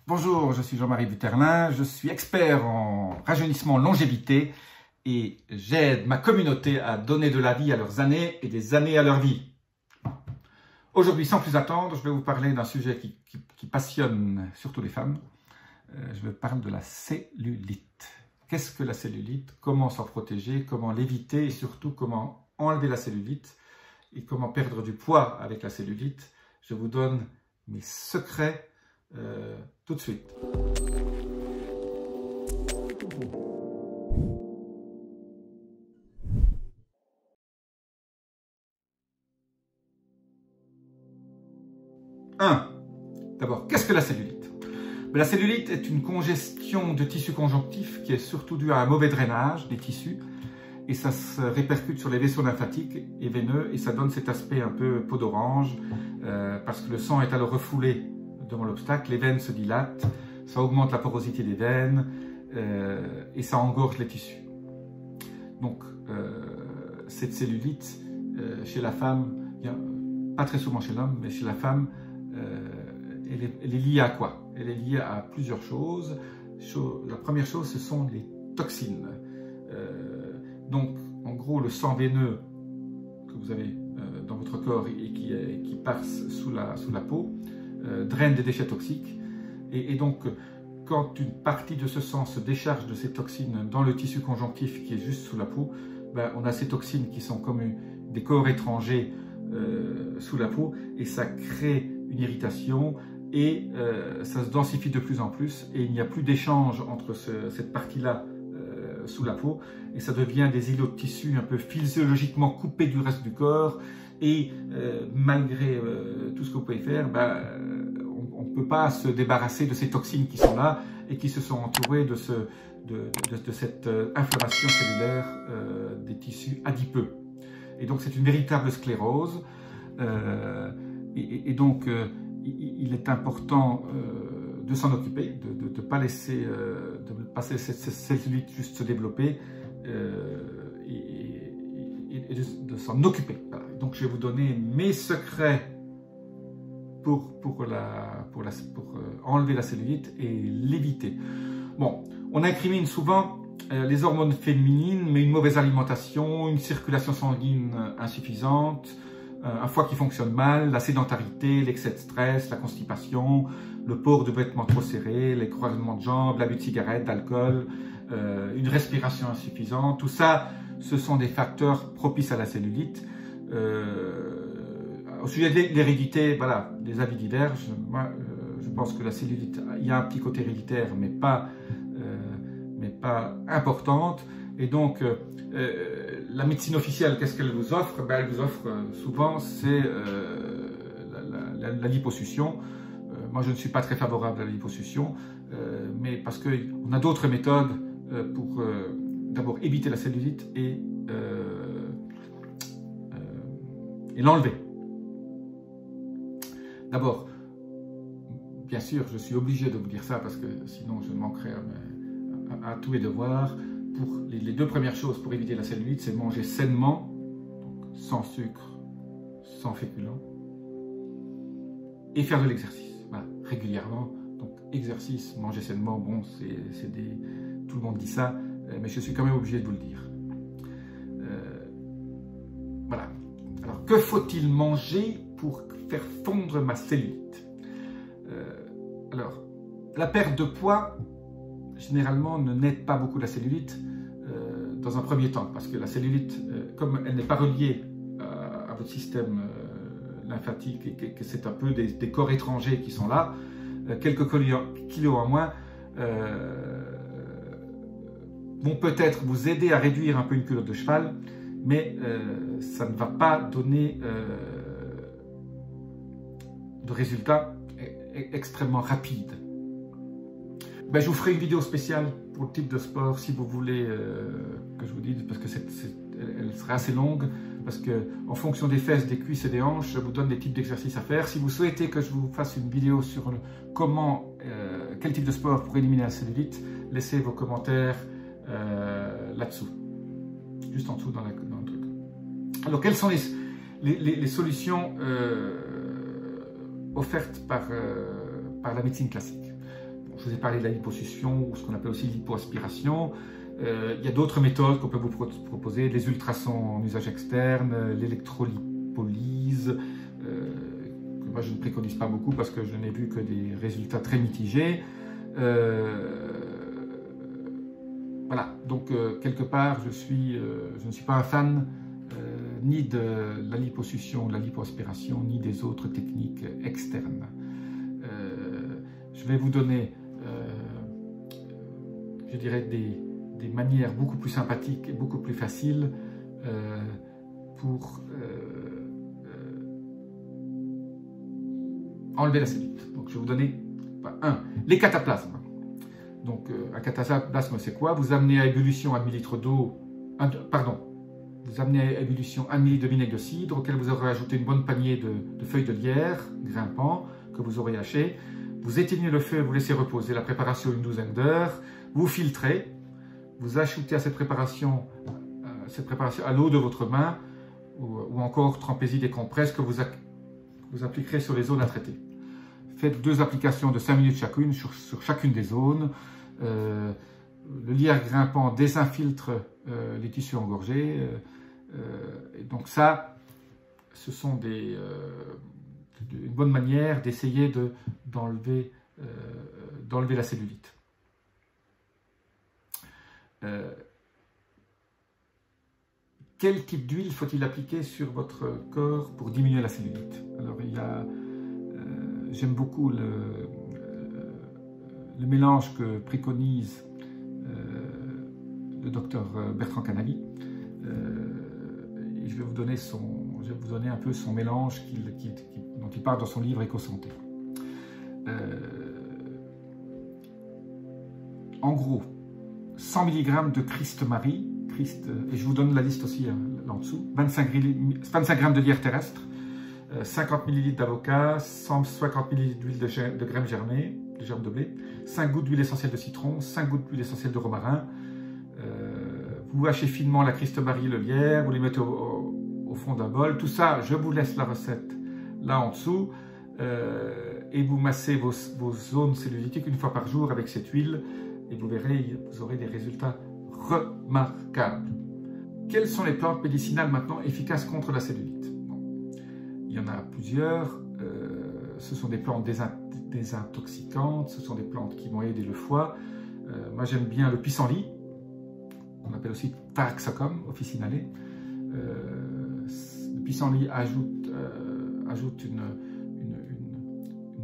Bonjour, je suis Jean-Marie Buterlin, je suis expert en rajeunissement longévité et j'aide ma communauté à donner de la vie à leurs années et des années à leur vie. Aujourd'hui, sans plus attendre, je vais vous parler d'un sujet qui passionne surtout les femmes. Je vais parler de la cellulite. Qu'est-ce que la cellulite? Comment s'en protéger? Comment l'éviter? Et surtout, comment enlever la cellulite? Et comment perdre du poids avec la cellulite? Je vous donne mes secrets tout de suite. D'abord, qu'est-ce que la cellulite? La cellulite est une congestion de tissu conjonctif qui est surtout due à un mauvais drainage des tissus et ça se répercute sur les vaisseaux lymphatiques et veineux et ça donne cet aspect un peu peau d'orange parce que le sang est alors refoulé devant l'obstacle, les veines se dilatent, ça augmente la porosité des veines et ça engorge les tissus. Donc cette cellulite chez la femme, pas très souvent chez l'homme, mais chez la femme, elle est liée à quoi? Elle est liée à plusieurs choses. La première chose, ce sont les toxines. Donc, en gros, le sang veineux que vous avez dans votre corps et qui passe sous la peau draine des déchets toxiques. Et donc, quand une partie de ce sang se décharge de ces toxines dans le tissu conjonctif qui est juste sous la peau, on a ces toxines qui sont comme des corps étrangers sous la peau et ça crée une irritation et ça se densifie de plus en plus et il n'y a plus d'échange entre cette partie-là sous la peau et ça devient des îlots de tissu un peu physiologiquement coupés du reste du corps et malgré tout ce que vous pouvez faire, on ne peut pas se débarrasser de ces toxines qui sont là et qui se sont entourées de cette inflammation cellulaire des tissus adipeux. Et donc c'est une véritable sclérose et donc il est important de s'en occuper, de ne pas laisser cette cellulite juste se développer et de s'en occuper. Voilà. Donc je vais vous donner mes secrets pour enlever la cellulite et l'éviter. Bon, on incrimine souvent les hormones féminines, mais une mauvaise alimentation, une circulation sanguine insuffisante, un foie qui fonctionne mal, la sédentarité, l'excès de stress, la constipation, le port de vêtements trop serrés, les croisements de jambes, l'abus de cigarettes, d'alcool, une respiration insuffisante. Tout ça, ce sont des facteurs propices à la cellulite. Au sujet de l'hérédité, voilà, les avis divergent. Moi, je pense que la cellulite, il y a un petit côté héréditaire, mais pas importante. Et donc, la médecine officielle, qu'est-ce qu'elle vous offre? Elle vous offre souvent, c'est la liposuction. Moi, je ne suis pas très favorable à la liposuction, mais parce qu'on a d'autres méthodes pour d'abord éviter la cellulite et l'enlever. D'abord, bien sûr, je suis obligé de vous dire ça parce que sinon je manquerai à tous mes devoirs. Pour les deux premières choses pour éviter la cellulite, c'est manger sainement, donc sans sucre, sans féculents, et faire de l'exercice, voilà, régulièrement. Donc exercice, manger sainement, bon, tout le monde dit ça, mais je suis quand même obligé de vous le dire. Voilà. Alors, que faut-il manger pour faire fondre ma cellulite? Alors, la perte de poids, généralement, ne n'aide pas beaucoup la cellulite dans un premier temps, parce que la cellulite, comme elle n'est pas reliée à votre système lymphatique et que c'est un peu des corps étrangers qui sont là, quelques kilos en moins vont peut-être vous aider à réduire un peu une culotte de cheval, mais ça ne va pas donner de résultats extrêmement rapides. Je vous ferai une vidéo spéciale pour le type de sport si vous voulez que je vous dise, parce que elle sera assez longue, parce que en fonction des fesses, des cuisses et des hanches, je vous donne des types d'exercices à faire. Si vous souhaitez que je vous fasse une vidéo sur quel type de sport pour éliminer la cellulite, laissez vos commentaires là-dessous, juste en dessous dans le truc. Alors, quelles sont les solutions offertes par la médecine classique? je vous ai parlé de la liposuction, ou ce qu'on appelle aussi l'hypoaspiration. Il y a d'autres méthodes qu'on peut vous proposer, les ultrasons en usage externe, l'électrolipolyse, que moi je ne préconise pas beaucoup parce que je n'ai vu que des résultats très mitigés. Voilà, donc quelque part je ne suis pas un fan ni de la liposuction, de la lipoaspiration, ni des autres techniques externes. Je vais vous donner, je dirais, des manières beaucoup plus sympathiques et beaucoup plus faciles pour enlever la cellulite. Donc je vais vous donner, les cataplasmes. Donc un cataplasme c'est quoi? Vous amenez à ébullition 1 ml d'eau, vous amenez à ébullition 1 ml de vinaigre de cidre auquel vous aurez ajouté une bonne poignée de feuilles de lierre grimpant que vous aurez haché. Vous éteignez le feu et vous laissez reposer la préparation une douzaine d'heures. Vous filtrez, vous ajoutez à cette préparation à l'eau de votre main ou encore trempez-y des compresses que vous appliquerez sur les zones à traiter. Faites 2 applications de 5 minutes chacune sur chacune des zones. Le lierre grimpant désinfiltre les tissus engorgés. Et donc ça, ce sont une bonne manière d'essayer d'enlever la cellulite. Quel type d'huile faut-il appliquer sur votre corps pour diminuer la cellulite? Alors j'aime beaucoup le mélange que préconise le docteur Bertrand Canali. Et je vais vous donner un peu son mélange dont il parle dans son livre Éco-santé. En gros, 100 mg de Christ Marie, et je vous donne la liste aussi là en dessous, 25 g de lierre terrestre, 50 ml d'avocat, 150 ml d'huile de graines germées, de germes de blé, 5 gouttes d'huile essentielle de citron, 5 gouttes d'huile essentielle de romarin. Vous hachez finement la Christ Marie et le lierre, vous les mettez au fond d'un bol. Tout ça, je vous laisse la recette là en dessous. Et vous massez vos zones cellulitiques une fois par jour avec cette huile. Et vous verrez, vous aurez des résultats remarquables. Quelles sont les plantes médicinales maintenant efficaces contre la cellulite? Il y en a plusieurs. Ce sont des plantes désintoxicantes, ce sont des plantes qui vont aider le foie. Moi j'aime bien le pissenlit, on appelle aussi Taraxacum officinale. Le pissenlit ajoute une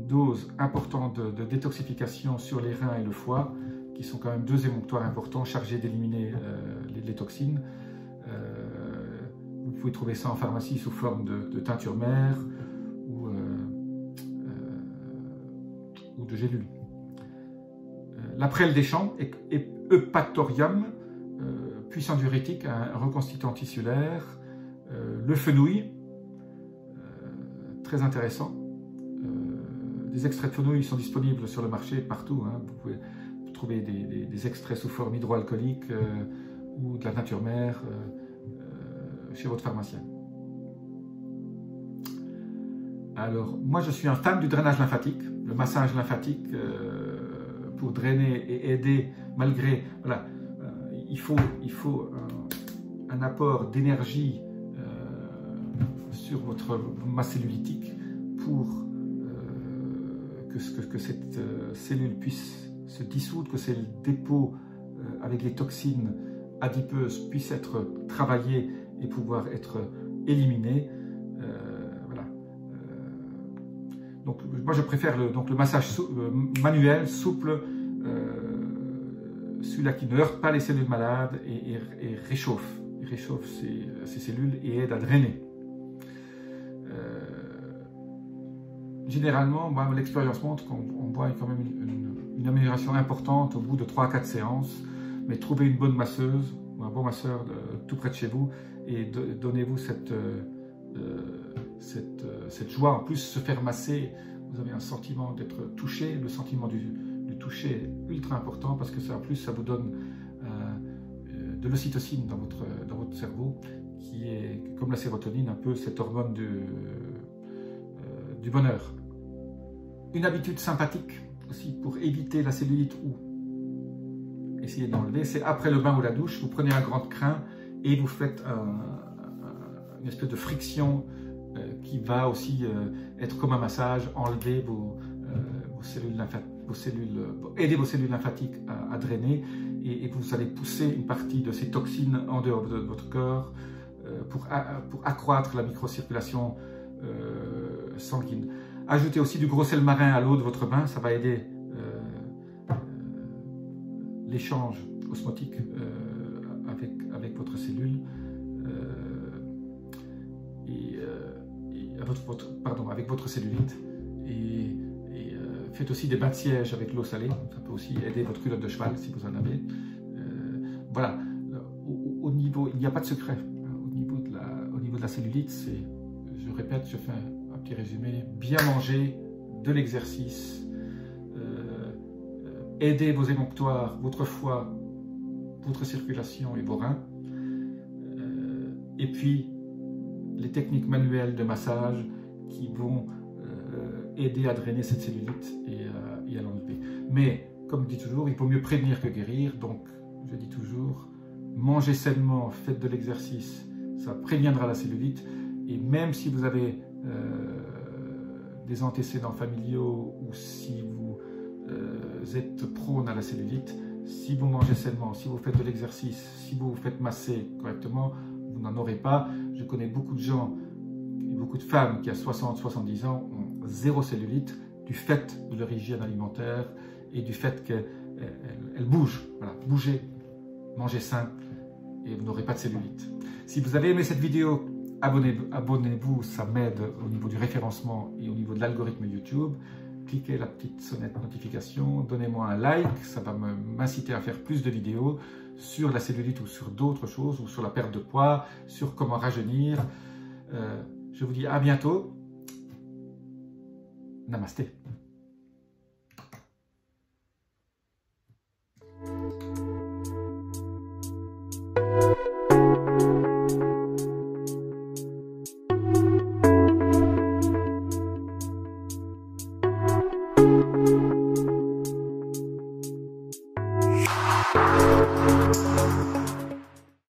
dose importante de détoxification sur les reins et le foie, qui sont quand même 2 émonctoires importants chargés d'éliminer les toxines. Vous pouvez trouver ça en pharmacie sous forme de teinture mère ou de gélules. La prêle des champs est Eupatorium, puissant diurétique, un reconstituant tissulaire. Le fenouil, très intéressant. Des extraits de fenouil sont disponibles sur le marché partout. Vous pouvez trouver des extraits sous forme hydroalcoolique ou de la nature mère chez votre pharmacien. Alors, moi je suis un fan du drainage lymphatique, le massage lymphatique pour drainer et aider malgré... Voilà, il faut un apport d'énergie sur votre masse cellulitique pour que cette cellule puisse se dissoudre, que ces dépôts avec les toxines adipeuses puissent être travaillés et pouvoir être éliminés. Voilà. Donc moi je préfère le massage manuel, souple, celui-là qui ne heurte pas les cellules malades et réchauffe ces cellules et aide à drainer. Généralement, l'expérience montre qu'on voit quand même une amélioration importante au bout de 3 à 4 séances, mais trouvez une bonne masseuse ou un bon masseur tout près de chez vous et donnez-vous cette joie. En plus, se faire masser, vous avez un sentiment d'être touché, le sentiment du toucher est ultra important parce que ça, en plus ça vous donne de l'ocytocine dans votre cerveau qui est comme la sérotonine, un peu cette hormone du bonheur. Une habitude sympathique aussi pour éviter la cellulite ou essayer d'enlever, c'est après le bain ou la douche, vous prenez un grand crin et vous faites une espèce de friction qui va aussi être comme un massage, enlever vos cellules aider vos cellules lymphatiques à drainer et vous allez pousser une partie de ces toxines en dehors de votre corps pour accroître la microcirculation sanguine. Ajoutez aussi du gros sel marin à l'eau de votre bain, ça va aider l'échange osmotique avec votre cellule avec votre cellulite. Et faites aussi des bains de siège avec l'eau salée, ça peut aussi aider votre culotte de cheval si vous en avez. Voilà, au niveau, il n'y a pas de secret. Au niveau de la cellulite, je répète, je fais un petit résumé, bien manger, de l'exercice, aider vos émonctoires, votre foie, votre circulation et vos reins, et puis les techniques manuelles de massage qui vont aider à drainer cette cellulite et à l'enlever. Mais, comme je dis toujours, il vaut mieux prévenir que guérir, donc je dis toujours, mangez sainement, faites de l'exercice, ça préviendra la cellulite, et même si vous avez des antécédents familiaux ou si vous êtes prône à la cellulite, si vous mangez sainement, si vous faites de l'exercice, si vous vous faites masser correctement, vous n'en aurez pas. Je connais beaucoup de gens et beaucoup de femmes qui à 60-70 ans ont zéro cellulite du fait de leur hygiène alimentaire et du fait qu'elles bougent. Voilà, bougez, mangez sain et vous n'aurez pas de cellulite. Si vous avez aimé cette vidéo, abonnez-vous, ça m'aide au niveau du référencement et au niveau de l'algorithme YouTube. Cliquez la petite sonnette notification, donnez-moi un like, ça va m'inciter à faire plus de vidéos sur la cellulite ou sur d'autres choses, ou sur la perte de poids, sur comment rajeunir. Je vous dis à bientôt. Namasté.